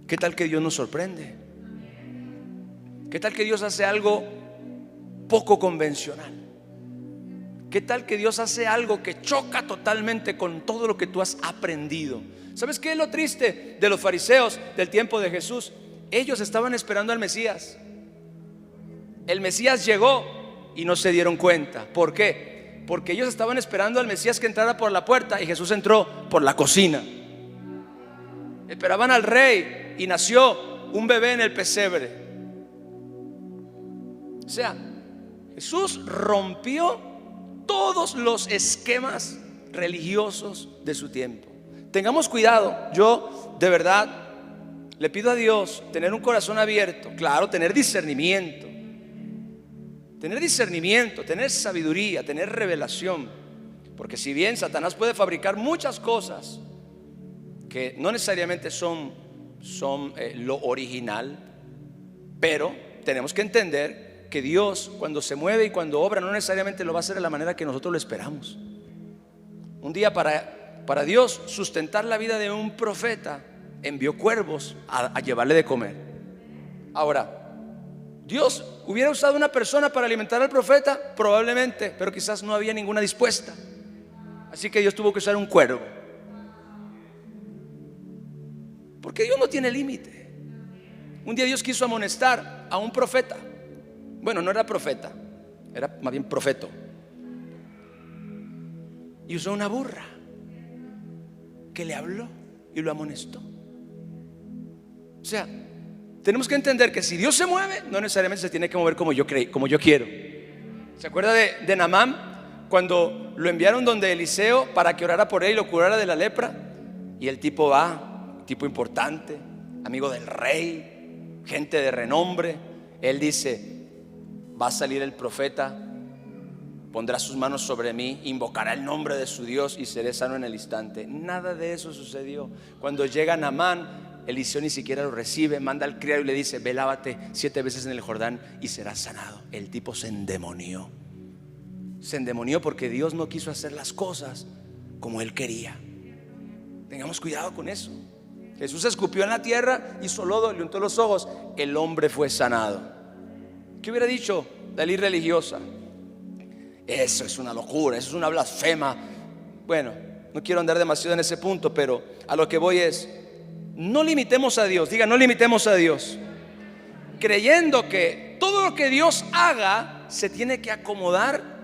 ¿Qué tal que Dios nos sorprende? ¿Qué tal que Dios hace algo poco convencional? ¿Qué tal que Dios hace algo que choca totalmente con todo lo que tú has aprendido? ¿Sabes qué es lo triste de los fariseos del tiempo de Jesús? Ellos estaban esperando al Mesías. El Mesías llegó y no se dieron cuenta. ¿Por qué? Porque ellos estaban esperando al Mesías que entrara por la puerta y Jesús entró por la cocina. Esperaban al rey y nació un bebé en el pesebre. O sea, Jesús rompió todos los esquemas religiosos de su tiempo. Tengamos cuidado. Yo de verdad le pido a Dios tener un corazón abierto, claro, tener discernimiento, tener discernimiento, tener sabiduría, tener revelación. Porque si bien Satanás puede fabricar muchas cosas que no necesariamente son lo original, pero tenemos que entender que Dios, cuando se mueve y cuando obra, no necesariamente lo va a hacer de la manera que nosotros lo esperamos. Un día, para Dios sustentar la vida de un profeta, envió cuervos a llevarle de comer. Ahora, Dios hubiera usado una persona para alimentar al profeta, probablemente, pero quizás no había ninguna dispuesta. Así que Dios tuvo que usar un cuervo. Porque Dios no tiene límite. Un día Dios quiso amonestar a un profeta. Bueno, no era profeta, era más bien profeto. Y usó una burra que le habló y lo amonestó. O sea, tenemos que entender que si Dios se mueve, no necesariamente se tiene que mover como yo quiero. ¿Se acuerda de Naamán? Cuando lo enviaron donde Eliseo para que orara por él y lo curara de la lepra. Y el tipo va, tipo importante, amigo del rey, gente de renombre. Él dice: va a salir el profeta, pondrá sus manos sobre mí, invocará el nombre de su Dios y seré sano en el instante. Nada de eso sucedió. Cuando llega Naamán, Eliseo ni siquiera lo recibe, manda al criado y le dice: ve, lávate 7 veces en el Jordán y serás sanado. El tipo se endemonió. Se endemonió porque Dios no quiso hacer las cosas como él quería. Tengamos cuidado con eso. Jesús escupió en la tierra, hizo lodo, le untó los ojos, el hombre fue sanado. ¿Qué hubiera dicho la ley religiosa? Eso es una locura, eso es una blasfema. Bueno, no quiero andar demasiado en ese punto, pero a lo que voy es: no limitemos a Dios. Diga, no limitemos a Dios, creyendo que todo lo que Dios haga se tiene que acomodar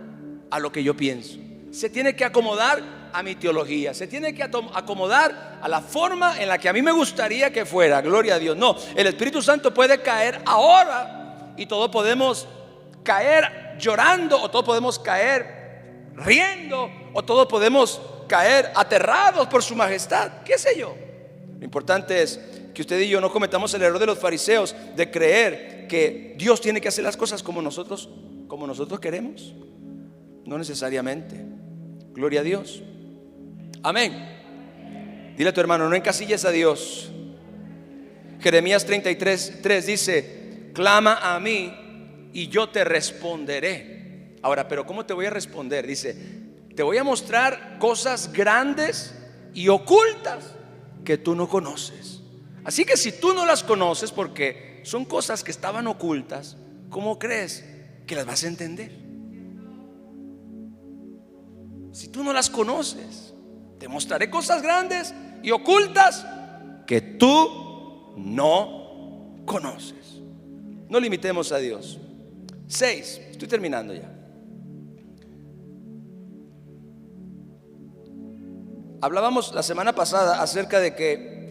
a lo que yo pienso, se tiene que acomodar a mi teología, se tiene que acomodar a la forma en la que a mí me gustaría que fuera. Gloria a Dios. No, el Espíritu Santo puede caer ahora y todos podemos caer llorando, o todos podemos caer riendo, o todos podemos caer aterrados por su majestad, qué sé yo. Lo importante es que usted y yo no cometamos el error de los fariseos de creer que Dios tiene que hacer las cosas como nosotros queremos. No necesariamente. Gloria a Dios. Amén. Dile a tu hermano: no encasilles a Dios. Jeremías 33:3 dice: clama a mí y yo te responderé. Ahora, pero ¿cómo te voy a responder? Dice: te voy a mostrar cosas grandes y ocultas que tú no conoces. Así que si tú no las conoces, porque son cosas que estaban ocultas, ¿cómo crees que las vas a entender? Si tú no las conoces, te mostraré cosas grandes y ocultas que tú no conoces. No limitemos a Dios. 6, estoy terminando ya. Hablábamos la semana pasada acerca de que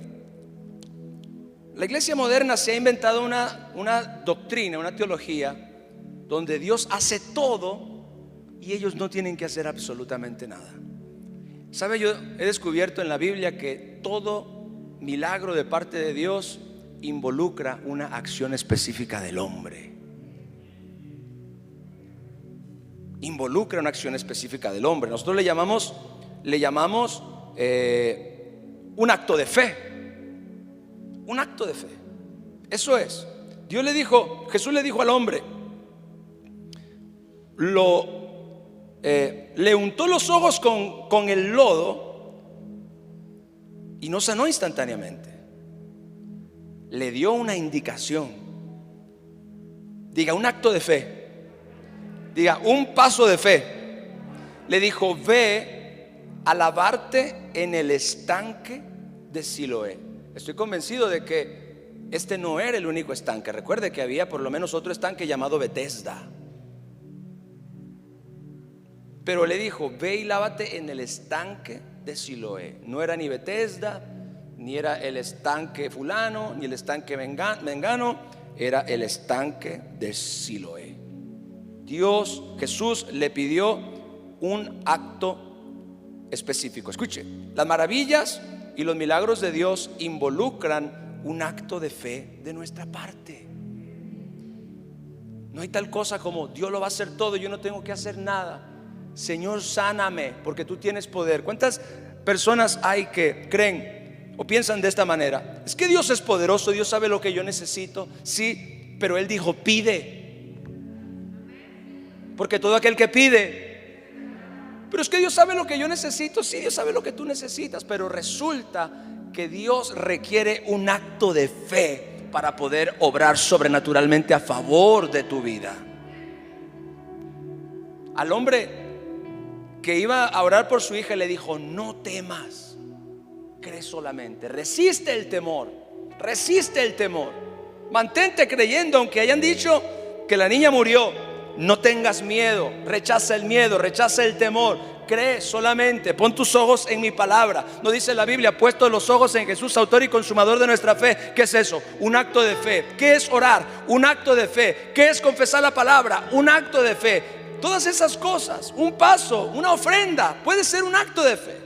la iglesia moderna se ha inventado una doctrina, una teología donde Dios hace todo y ellos no tienen que hacer absolutamente nada. ¿Sabe? Yo he descubierto en la Biblia que todo milagro de parte de Dios involucra una acción específica del hombre. Involucra una acción específica del hombre. Nosotros le llamamos un acto de fe. Un acto de fe. Eso es. Jesús le dijo al hombre, le untó los ojos con el lodo y no sanó instantáneamente. Le dio una indicación. Diga, un acto de fe. Diga, un paso de fe. Le dijo: ve a lavarte en el estanque de Siloé. Estoy convencido de que este no era el único estanque. Recuerde que había por lo menos otro estanque llamado Betesda. Pero le dijo: ve y lávate en el estanque de Siloé. No era ni Betesda, ni era el estanque fulano, ni el estanque mengano. Era el estanque de Siloé. Jesús le pidió un acto específico. Escuche, las maravillas y los milagros de Dios involucran un acto de fe de nuestra parte. No hay tal cosa como Dios lo va a hacer todo, yo no tengo que hacer nada. Señor, sáname, porque tú tienes poder. ¿Cuántas personas hay que creen o piensan de esta manera? Es que Dios es poderoso, Dios sabe lo que yo necesito. Sí, pero Él dijo, pide. Porque todo aquel que pide. Pero es que Dios sabe lo que yo necesito. Sí, Dios sabe lo que tú necesitas, pero resulta que Dios requiere un acto de fe para poder obrar sobrenaturalmente a favor de tu vida. Al hombre que iba a orar por su hija le dijo, no temas, cree solamente, resiste el temor, mantente creyendo, aunque hayan dicho que la niña murió, no tengas miedo, rechaza el miedo, rechaza el temor, cree solamente, pon tus ojos en mi palabra. No dice la Biblia, puesto los ojos en Jesús, autor y consumador de nuestra fe. ¿Qué es eso? Un acto de fe. ¿Qué es orar? Un acto de fe. ¿Qué es confesar la palabra? Un acto de fe. Todas esas cosas, un paso, una ofrenda, puede ser un acto de fe.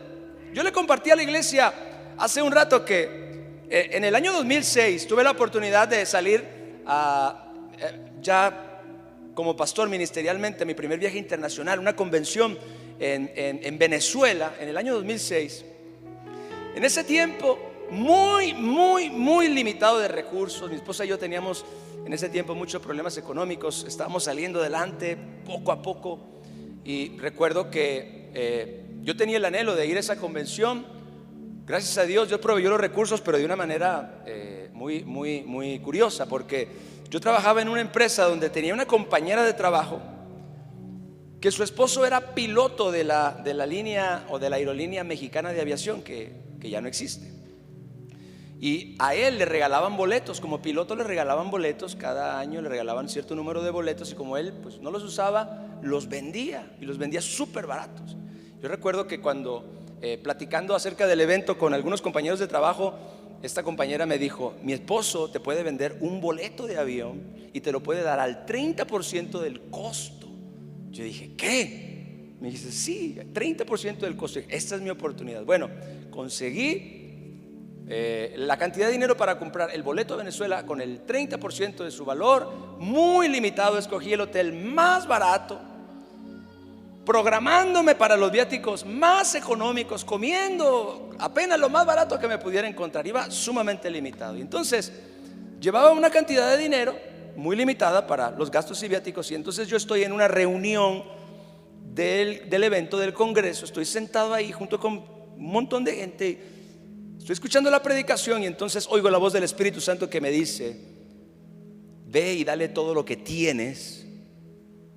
Yo le compartí a la iglesia hace un rato que en el año 2006 tuve la oportunidad de salir ya como pastor ministerialmente, mi primer viaje internacional, una convención en Venezuela en el año 2006. En ese tiempo muy limitado de recursos. Mi esposa y yo teníamos en ese tiempo muchos problemas económicos, estábamos saliendo adelante poco a poco, y recuerdo que yo tenía el anhelo de ir a esa convención. Gracias a Dios Dios proveyó los recursos, pero de una manera muy curiosa, porque yo trabajaba en una empresa donde tenía una compañera de trabajo que su esposo era piloto de la línea o de la aerolínea mexicana de aviación que ya no existe. Y a él le regalaban boletos, como piloto le regalaban boletos, cada año le regalaban cierto número de boletos, y como él pues no los usaba, los vendía, y los vendía súper baratos. Yo recuerdo que cuando platicando acerca del evento con algunos compañeros de trabajo, esta compañera me dijo, mi esposo te puede vender un boleto de avión y te lo puede dar al 30% del costo. Yo dije, ¿qué? Me dice, sí, 30% del costo. Esta es mi oportunidad. Bueno, conseguí la cantidad de dinero para comprar el boleto a Venezuela con el 30% de su valor, muy limitado. Escogí el hotel más barato, programándome para los viáticos más económicos, comiendo apenas lo más barato que me pudiera encontrar. Iba sumamente limitado, y entonces llevaba una cantidad de dinero muy limitada para los gastos y viáticos. Y entonces yo estoy en una reunión del evento del congreso, estoy sentado ahí junto con un montón de gente. Estoy escuchando la predicación y entonces oigo la voz del Espíritu Santo que me dice, ve y dale todo lo que tienes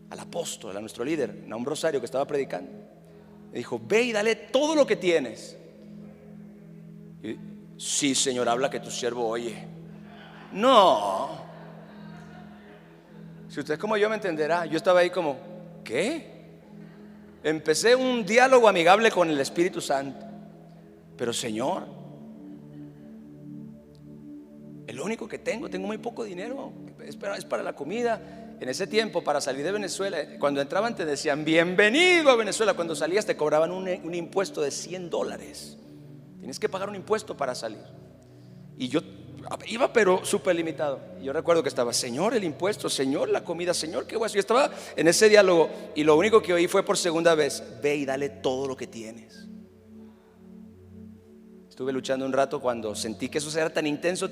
al apóstol, a nuestro líder, Naum Rosario, que estaba predicando. Me dijo, ve y dale todo lo que tienes. Y, sí, Señor, habla que tu siervo oye. No. Si usted como yo me entenderá, yo estaba ahí como, ¿qué? Empecé un diálogo amigable con el Espíritu Santo. Pero Señor, es lo único que tengo muy poco dinero, es para la comida. En ese tiempo, para salir de Venezuela, cuando entraban te decían, bienvenido a Venezuela. Cuando salías te cobraban un impuesto de $100. Tienes que pagar un impuesto para salir. Y yo iba pero súper limitado. Y yo recuerdo que estaba, Señor, el impuesto, Señor, la comida, Señor, qué guay. Yo estaba en ese diálogo y lo único que oí fue por segunda vez, ve y dale todo lo que tienes. Estuve luchando un rato cuando sentí que eso era tan intenso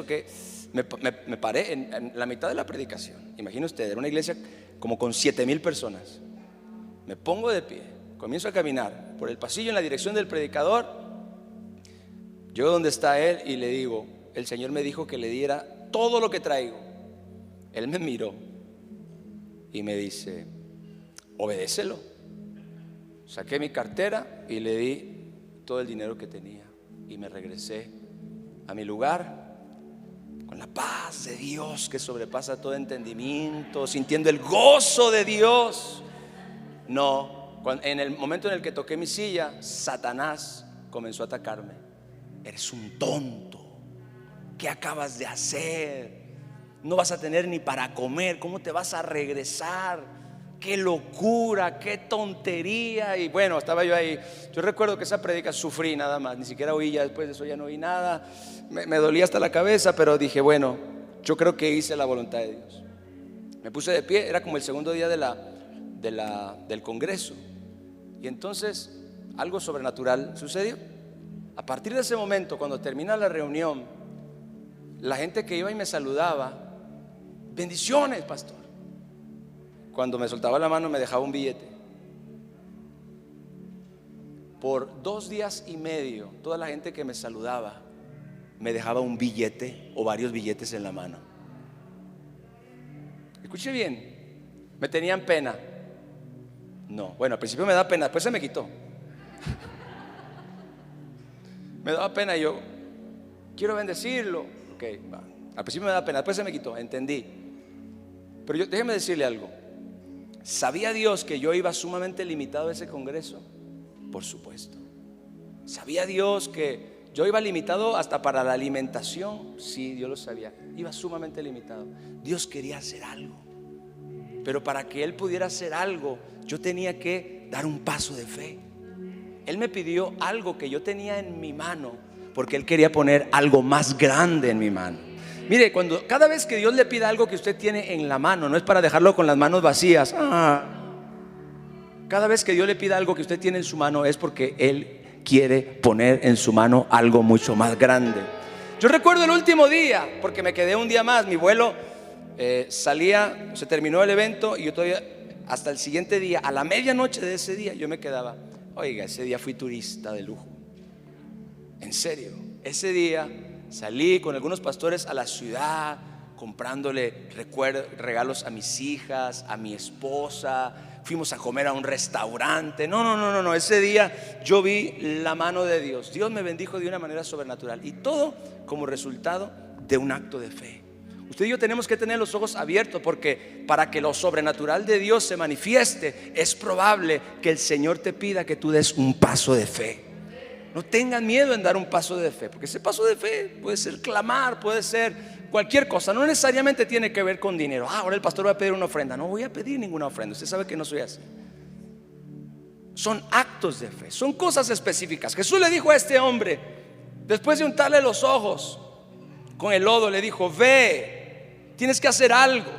que me paré en la mitad de la predicación. Imagine usted, era una iglesia como con 7,000 personas. Me pongo de pie, comienzo a caminar por el pasillo en la dirección del predicador. Llego donde está él y le digo, el Señor me dijo que le diera todo lo que traigo. Él me miró y me dice, obedécelo. Saqué mi cartera y le di todo el dinero que tenía. Y me regresé a mi lugar con la paz de Dios que sobrepasa todo entendimiento, sintiendo el gozo de Dios. No, en el momento en el que toqué mi silla, Satanás comenzó a atacarme. Eres un tonto, ¿qué acabas de hacer? No vas a tener ni para comer, ¿cómo te vas a regresar? Qué locura, qué tontería. Y bueno, estaba yo ahí. Yo recuerdo que esa prédica sufrí nada más, ni siquiera oí, ya después de eso ya no oí nada. Me dolía hasta la cabeza, pero dije, bueno, yo creo que hice la voluntad de Dios. Me puse de pie, era como el segundo día del congreso. Y entonces algo sobrenatural sucedió. A partir de ese momento, cuando termina la reunión, la gente que iba y me saludaba: bendiciones, pastor. Cuando me soltaba la mano me dejaba un billete. Por 2 días y medio, toda la gente que me saludaba me dejaba un billete o varios billetes en la mano. Escuche bien, me tenían pena. No, bueno, al principio me daba pena, después se me quitó. Me daba pena y yo quiero bendecirlo. Ok, va. Al principio me daba pena, después se me quitó, entendí. Pero déjeme decirle algo. ¿Sabía Dios que yo iba sumamente limitado a ese congreso? Por supuesto. ¿Sabía Dios que yo iba limitado hasta para la alimentación? Sí, Dios lo sabía. Iba sumamente limitado. Dios quería hacer algo, pero para que Él pudiera hacer algo, yo tenía que dar un paso de fe. Él me pidió algo que yo tenía en mi mano, porque Él quería poner algo más grande en mi mano. Mire, cada vez que Dios le pida algo que usted tiene en la mano, no es para dejarlo con las manos vacías. Cada vez que Dios le pida algo que usted tiene en su mano, es porque Él quiere poner en su mano algo mucho más grande. Yo recuerdo el último día, porque me quedé un día más. Mi vuelo salía, se terminó el evento, y yo todavía, hasta el siguiente día, a la medianoche de ese día, yo me quedaba. Oiga, ese día fui turista de lujo. En serio, ese día salí con algunos pastores a la ciudad, comprándole regalos a mis hijas, a mi esposa. Fuimos a comer a un restaurante. No, ese día yo vi la mano de Dios. Dios me bendijo de una manera sobrenatural, y todo como resultado de un acto de fe. Usted y yo tenemos que tener los ojos abiertos, porque para que lo sobrenatural de Dios se manifieste, es probable que el Señor te pida que tú des un paso de fe. No tengan miedo en dar un paso de fe, porque ese paso de fe puede ser clamar, puede ser cualquier cosa. No necesariamente tiene que ver con dinero. Ahora el pastor va a pedir una ofrenda. No voy a pedir ninguna ofrenda. Usted sabe que no soy así. Son actos de fe, son cosas específicas. Jesús le dijo a este hombre, después de untarle los ojos con el lodo, le dijo: ve, tienes que hacer algo.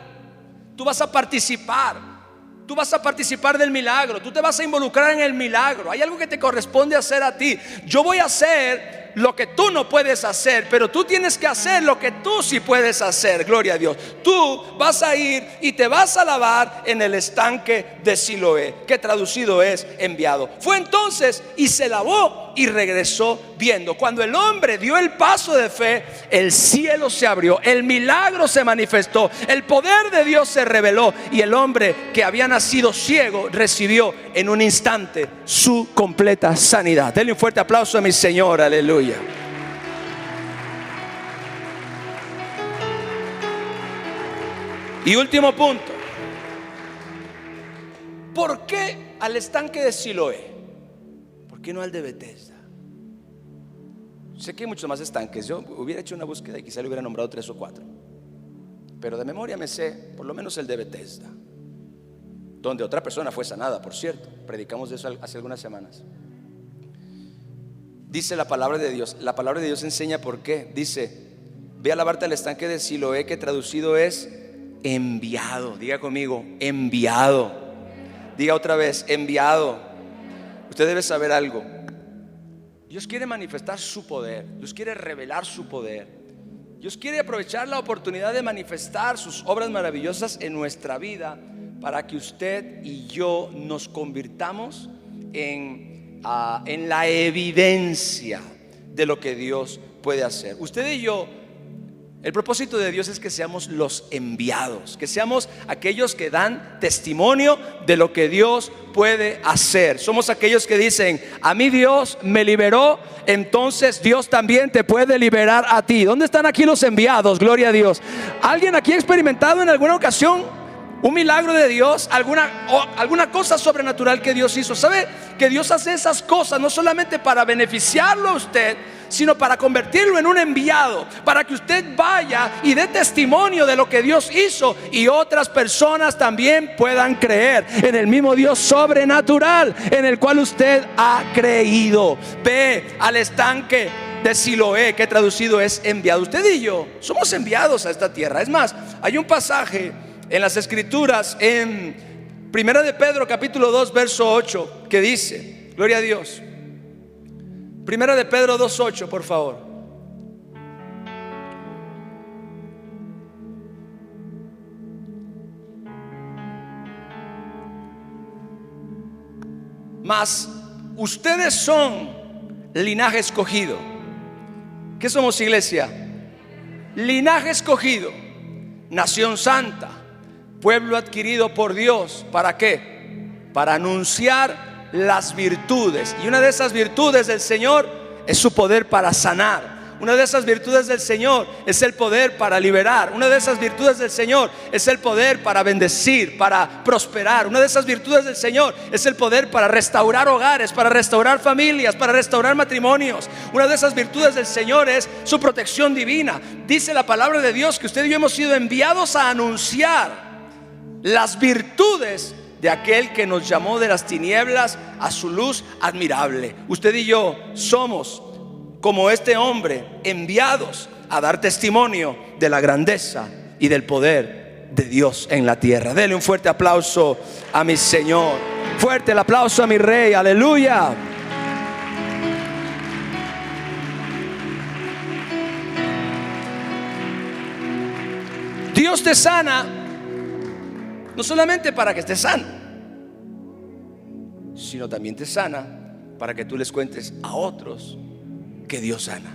Tú vas a participar. Tú vas a participar del milagro. Tú te vas a involucrar en el milagro. Hay algo que te corresponde hacer a ti. Yo voy a hacer lo que tú no puedes hacer, pero tú tienes que hacer lo que tú sí puedes hacer. Gloria a Dios. Tú vas a ir y te vas a lavar en el estanque de Siloé, que traducido es enviado. Fue entonces y se lavó y regresó viendo. Cuando el hombre dio el paso de fe, el cielo se abrió, el milagro se manifestó, el poder de Dios se reveló, y el hombre que había nacido ciego recibió en un instante su completa sanidad. Denle un fuerte aplauso a mi Señor. Aleluya. Y último punto: ¿por qué al estanque de Siloé? ¿Por qué no al de Betesda? Sé que hay muchos más estanques. Yo hubiera hecho una búsqueda y quizá le hubiera nombrado 3 o 4, pero de memoria me sé por lo menos el de Betesda, donde otra persona fue sanada, por cierto. Predicamos de eso hace algunas semanas. Dice la palabra de Dios. La palabra de Dios enseña por qué. Dice: ve a lavarte al estanque de Siloé, que traducido es enviado. Diga conmigo: enviado. Diga otra vez: enviado. Usted debe saber algo. Dios quiere manifestar su poder. Dios quiere revelar su poder. Dios quiere aprovechar la oportunidad de manifestar sus obras maravillosas en nuestra vida, para que usted y yo nos convirtamos en la evidencia de lo que Dios puede hacer. Usted y yo, el propósito de Dios es que seamos los enviados, que seamos aquellos que dan testimonio de lo que Dios puede hacer. Somos aquellos que dicen: a mí Dios me liberó, entonces Dios también te puede liberar a ti. ¿Dónde están aquí los enviados? Gloria a Dios. ¿Alguien aquí ha experimentado en alguna ocasión un milagro de Dios? ¿Alguna cosa sobrenatural que Dios hizo? ¿Sabe que Dios hace esas cosas no solamente para beneficiarlo a usted, sino para convertirlo en un enviado, para que usted vaya y dé testimonio de lo que Dios hizo, y otras personas también puedan creer en el mismo Dios sobrenatural en el cual usted ha creído? Ve al estanque de Siloé, que traducido es enviado. Usted y yo somos enviados a esta tierra. Es más, hay un pasaje en las Escrituras, en Primera de Pedro capítulo 2 verso 8, que dice, gloria a Dios. Primera de Pedro 2:8, por favor. Mas ustedes son linaje escogido. ¿Qué somos, iglesia? Linaje escogido, nación santa, pueblo adquirido por Dios. ¿Para qué? Para anunciar las virtudes. Y una de esas virtudes del Señor es su poder para sanar. Una de esas virtudes del Señor es el poder para liberar. Una de esas virtudes del Señor es el poder para bendecir, para prosperar. Una de esas virtudes del Señor es el poder para restaurar hogares, para restaurar familias, para restaurar matrimonios. Una de esas virtudes del Señor es su protección divina. Dice la palabra de Dios que usted y yo hemos sido enviados a anunciar las virtudes de aquel que nos llamó de las tinieblas a su luz admirable. Usted y yo somos, como este hombre, enviados a dar testimonio de la grandeza y del poder de Dios en la tierra. Dele un fuerte aplauso a mi Señor. Fuerte el aplauso a mi Rey. Aleluya. Dios te sana no solamente para que estés sano, sino también te sana para que tú les cuentes a otros que Dios sana,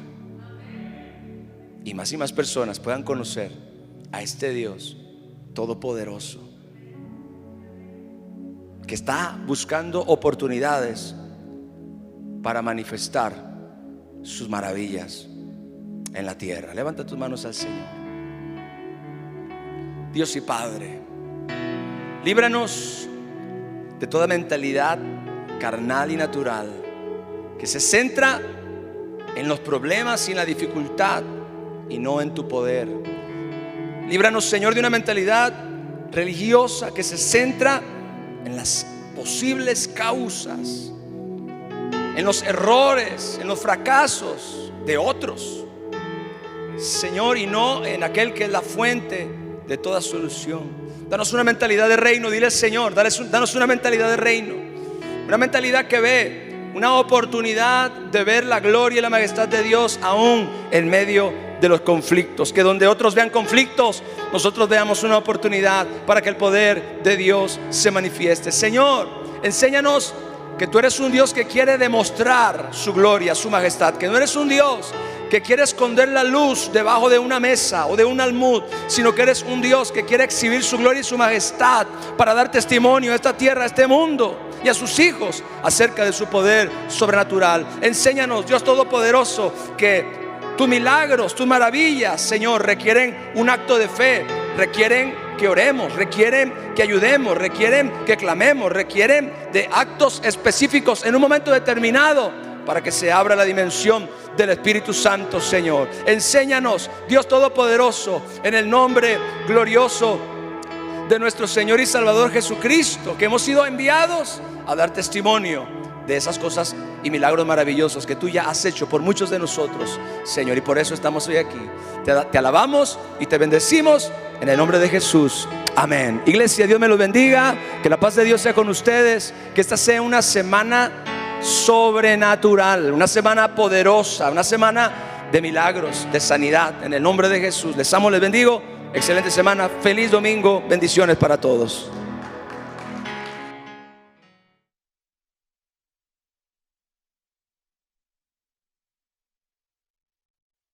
y más personas puedan conocer a este Dios todopoderoso, que está buscando oportunidades para manifestar sus maravillas en la tierra. Levanta tus manos al Señor. Dios y Padre, líbranos de toda mentalidad carnal y natural que se centra en los problemas y en la dificultad y no en tu poder. Líbranos, Señor, de una mentalidad religiosa que se centra en las posibles causas, en los errores, en los fracasos de otros, Señor, y no en aquel que es la fuente de toda solución. Danos una mentalidad de reino. Dile, Señor, danos una mentalidad de reino, una mentalidad que ve una oportunidad de ver la gloria y la majestad de Dios aún en medio de los conflictos. Que donde otros vean conflictos, nosotros veamos una oportunidad para que el poder de Dios se manifieste. Señor, enséñanos que tú eres un Dios que quiere demostrar su gloria, su majestad. Que no eres un Dios que quiere esconder la luz debajo de una mesa o de un almud, sino que eres un Dios que quiere exhibir su gloria y su majestad para dar testimonio a esta tierra, a este mundo y a sus hijos acerca de su poder sobrenatural. Enséñanos, Dios Todopoderoso, que tus milagros, tus maravillas, Señor, requieren un acto de fe, requieren que oremos, requieren que ayudemos, requieren que clamemos, requieren de actos específicos en un momento determinado para que se abra la dimensión del Espíritu Santo, Señor. Enséñanos, Dios Todopoderoso, en el nombre glorioso de nuestro Señor y Salvador Jesucristo, que hemos sido enviados a dar testimonio de esas cosas y milagros maravillosos que tú ya has hecho por muchos de nosotros, Señor, y por eso estamos hoy aquí. Te alabamos y te bendecimos en el nombre de Jesús. Amén. Iglesia, Dios me los bendiga, que la paz de Dios sea con ustedes, que esta sea una semana sobrenatural, una semana poderosa, una semana de milagros, de sanidad, en el nombre de Jesús. Les amo, les bendigo. Excelente semana, feliz domingo, bendiciones para todos.